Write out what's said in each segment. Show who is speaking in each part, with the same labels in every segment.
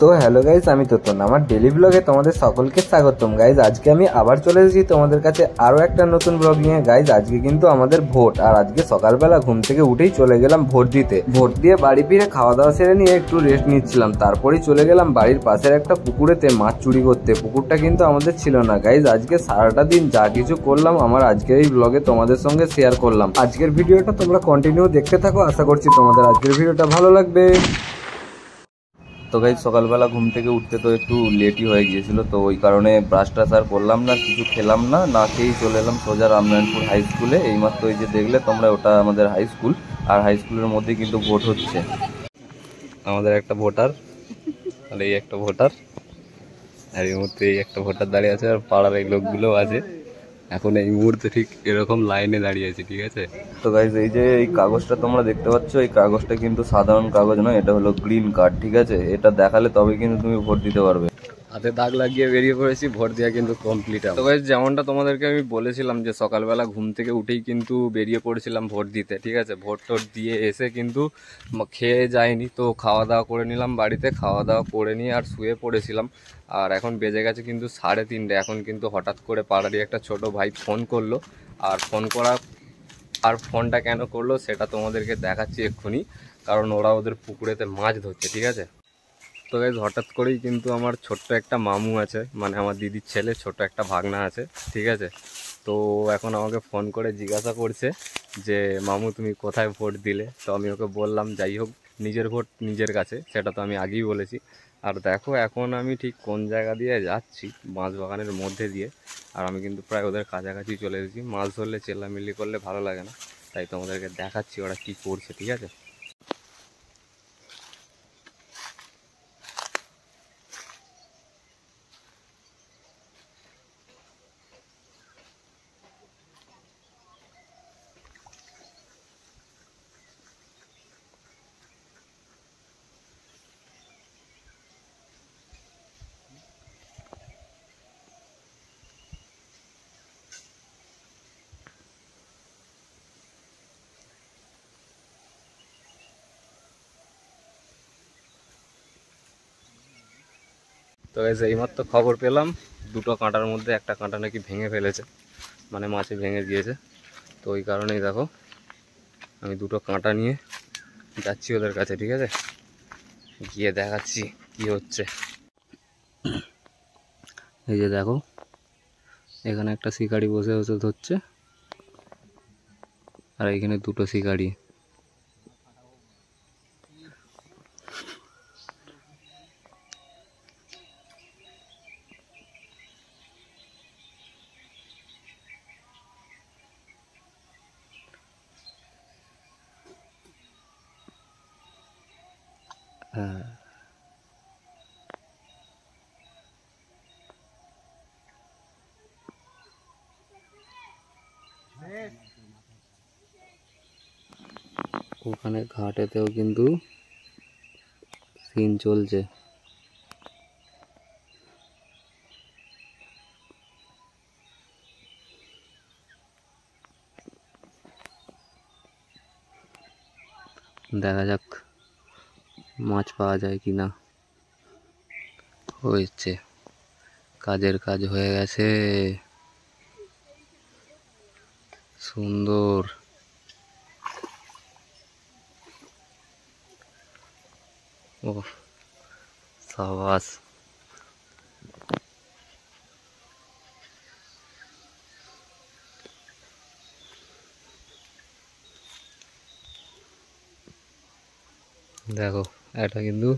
Speaker 1: তো hello guys, আমি তোতন। আমার ডেলি ব্লগে তোমাদের সকলকে স্বাগতম গাইজ। আজকে আমি আবার চলে এসেছি তোমাদের কাছে আরও একটা নতুন ব্লগ নিয়ে গাইজ। আজকে কিন্তু আমাদের ভোট, আর আজকে সকালবেলা ঘুম থেকে উঠেই চলে গেলাম ভোট দিতে। ভোট দিয়ে বাড়ি ফিরে খাওয়া দাওয়া সেরে নিয়ে একটু রেস্ট নিচ্ছিলাম, তারপরেই চলে গেলাম বাড়ির পাশের একটা পুকুরেতে মাছ চুরি করতে। পুকুরটা কিন্তু আমাদের ছিল না গাইজ। আজকে সারাটা দিন যা কিছু করলাম আমার আজকের এই ব্লগে তোমাদের সঙ্গে শেয়ার করলাম। আজকের ভিডিওটা তোমরা কন্টিনিউ দেখতে থাকো, আশা করছি তোমাদের আজকের ভিডিওটা ভালো লাগবে। তো গাইজ সকালবেলা ঘুম থেকে উঠতে তো একটু লেটই হয়ে গিয়েছিল, তো ওই কারণে ব্রাশ ট্রাশ আর করলাম না, কিছু খেলাম না, না খেয়েই চলে এলাম সোজা রামনারায়ণপুর হাই স্কুলে। এইমাত্র ওই যে দেখলে তোমরা, ওটা আমাদের হাই স্কুল, আর হাই স্কুলের মধ্যে কিন্তু ভোট হচ্ছে। আমাদের একটা ভোটার, আর এই একটা ভোটার, আর এই মুহূর্তে এই একটা ভোটার দাঁড়িয়ে আছে, আর পাড়ার এই লোকগুলো আছে এখন এই মুহূর্তে ঠিক এরকম লাইনে দাঁড়িয়ে আছে, ঠিক আছে। তো গাইজ এই যে এই কাগজটা তোমরা দেখতে পাচ্ছ, এই কাগজটা কিন্তু সাধারণ কাগজ নয়, এটা হলো গ্রিন কার্ড, ঠিক আছে। এটা দেখালে তবে কিন্তু তুমি ভোট দিতে পারবে। হাতে দাগ লাগিয়ে বেরিয়ে পড়েছি, ভোট দেওয়া কিন্তু কমপ্লিট। তো গাইজ যেমনটা তোমাদেরকে আমি বলেছিলাম যে সকালবেলা ঘুম থেকে উঠেই কিন্তু বেরিয়ে পড়েছিলাম ভোট দিতে, ঠিক আছে। ভোট টোট দিয়ে এসে কিন্তু খেয়ে যায়নি, তো খাওয়া দাওয়া করে নিলাম বাড়িতে। খাওয়া দাওয়া করে নিয়ে আর শুয়ে পড়েছিলাম। আর এখন বেজে গেছে কিন্তু 3:30। এখন কিন্তু হঠাৎ করে পাড়ারই একটা ছোট ভাই ফোন করলো, আর ফোনটা কেন করলো সেটা তোমাদেরকে দেখাচ্ছি এক্ষুনি, কারণ ওরা ওদের পুকুরেতে মাছ ধরছে, ঠিক আছে। তো গাইজ হঠাৎ করেই কিন্তু আমার ছোট্ট একটা মামু আছে, মানে আমার দিদির ছেলে, ছোট একটা ভাগনা আছে, ঠিক আছে। তো এখন আমাকে ফোন করে জিজ্ঞাসা করছে যে মামু তুমি কোথায় ভোট দিলে। তো আমি ওকে বললাম যাই হোক নিজের ভোট নিজের কাছে, সেটা তো আমি আগেই বলেছি। আর দেখো এখন আমি ঠিক কোন জায়গা দিয়ে যাচ্ছি, বাঁশবাগানের মধ্যে দিয়ে। আর আমি কিন্তু প্রায় ওদের কাছাকাছি চলে এসেছি। মাছ ধরলে চেল্লামিল্লি করলে ভালো লাগে না, তাই তোমাদেরকে দেখাচ্ছি ওরা কী করছে, ঠিক আছে। তো এইমাত্র খবর পেলাম দুটো কাঁটার মধ্যে একটা কাঁটা নাকি ভেঙে ফেলেছে, মানে মাছে ভেঙে দিয়েছে। তো ওই কারণেই দেখো আমি দুটো কাঁটা নিয়ে যাচ্ছি ওদের কাছে, ঠিক আছে। গিয়ে দেখাচ্ছি কি হচ্ছে। এই যে দেখো এখানে একটা শিকারি বসে বসে ধরছে, আর এইখানে দুটো শিকারি। হ্যাঁ, ওখানে ঘাটেতেও কিন্তু সিন চলছে। দেখা যাক মাছ পাওয়া যায় কি না। হয়েছে, কাজের কাজ হয়ে গেছে, সুন্দর। ও সাবাস। দেখো এটা কিন্তু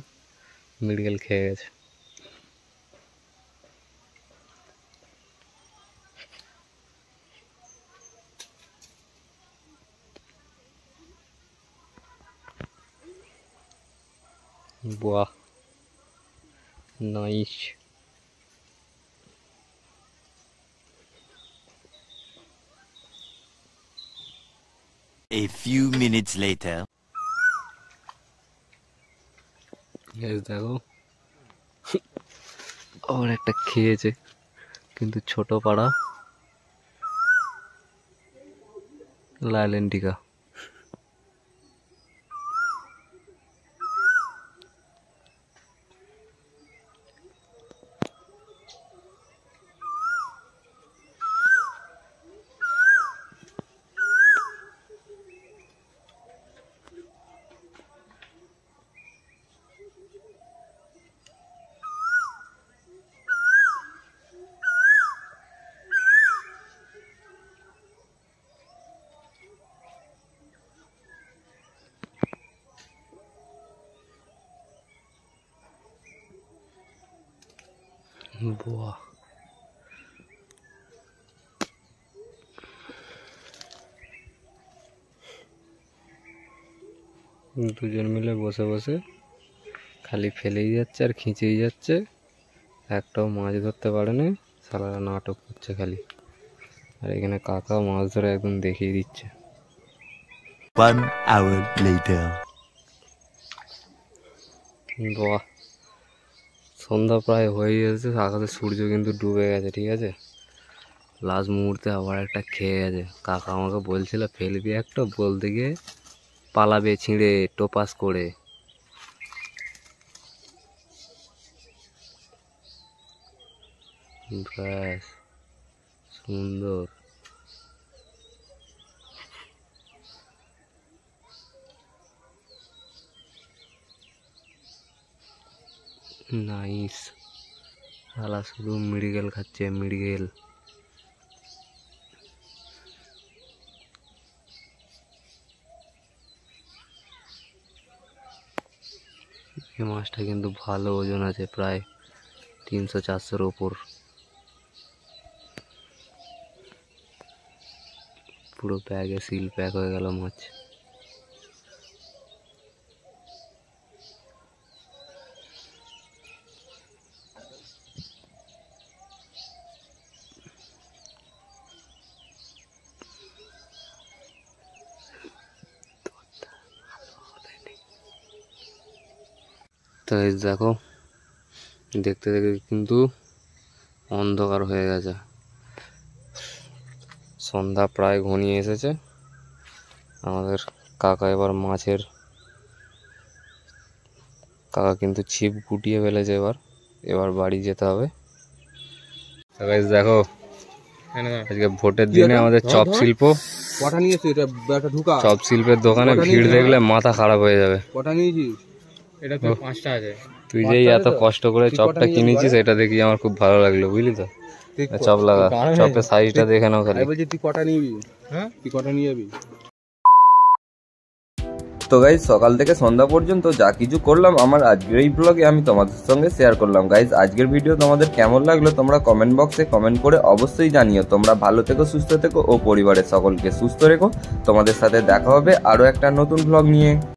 Speaker 1: মেডিকেল খেয়ে গেছে। বাহ, nice.
Speaker 2: A few minutes later.
Speaker 1: দেখো আবার একটা খেয়েছে, কিন্তু ছোট পাড়া লাইলেন্টিকা। বাহ, দুজন মিলে বসে বসে খালি ফেলেই যাচ্ছে আর খিঁচেই যাচ্ছে, একটাও মাছ ধরতে পারে না, সালারা নাটক করছে খালি। আর এখানে কাকা মাছ ধরে একদম দেখিয়ে দিচ্ছে।
Speaker 2: 1 hour later.
Speaker 1: বাহ, সন্ধ্যা প্রায় হয়ে গেছে, আকাশে সূর্য কিন্তু ডুবে গেছে, ঠিক আছে। লাস্ট মুহূর্তে আবার একটা খেয়ে গেছে। কাকা আমাকে বলছিল ফেলবি একটা, বলতে গিয়ে পালাবে ছিঁড়ে টোপাস করে। ব্যাস, সুন্দর। নাইস। শালা শুধু মৃগেল খাচ্ছে, মৃগেল। এই মাছটা কিন্তু ভালো ওজন আছে, প্রায় 300-400-র ওপর। পুরো ব্যাগে সিল প্যাক হয়ে গেল মাছ। তো এই দেখো, দেখতে দেখতে কিন্তু অন্ধকার হয়ে গেছে, সন্ধ্যা প্রায় ঘনিয়ে এসেছে। আমাদের কাকা এবার মাছের, কাকা কিন্তু ছিপ গুটিয়ে ফেলেছে। এবার বাড়ি যেতে হবে। দেখো, আজকে ভোটের দিনে আমাদের চপ শিল্প, চপ শিল্পের দোকানে ভিড় দেখলে মাথা খারাপ হয়ে যাবে। তুই যেই এত কষ্ট করে চপটা কিনেছিস, এটা দেখি আমার খুব ভালো লাগলো, বুঝলি তো। চপ লাগা, চপের সাইজটা দেখে নাও খালি। তুই কটা নিবি? হ্যাঁ, তুই কটা নিয়ে যাবি? তো গাইজ, সকাল থেকে সন্ধ্যা পর্যন্ত যা কিছু করলাম আমার আজকের এই ব্লগে আমি তোমাদের সঙ্গে শেয়ার করলাম। গাইজ, আজকের ভিডিও তোমাদের কেমন লাগলো তোমরা কমেন্ট বক্সে কমেন্ট করে অবশ্যই জানিও। তোমরা ভালো থেকো, সুস্থ থেকো ও পরিবারের সকলকে সুস্থ রেখো। তোমাদের সাথে দেখা হবে আরো একটা নতুন ব্লগ নিয়ে।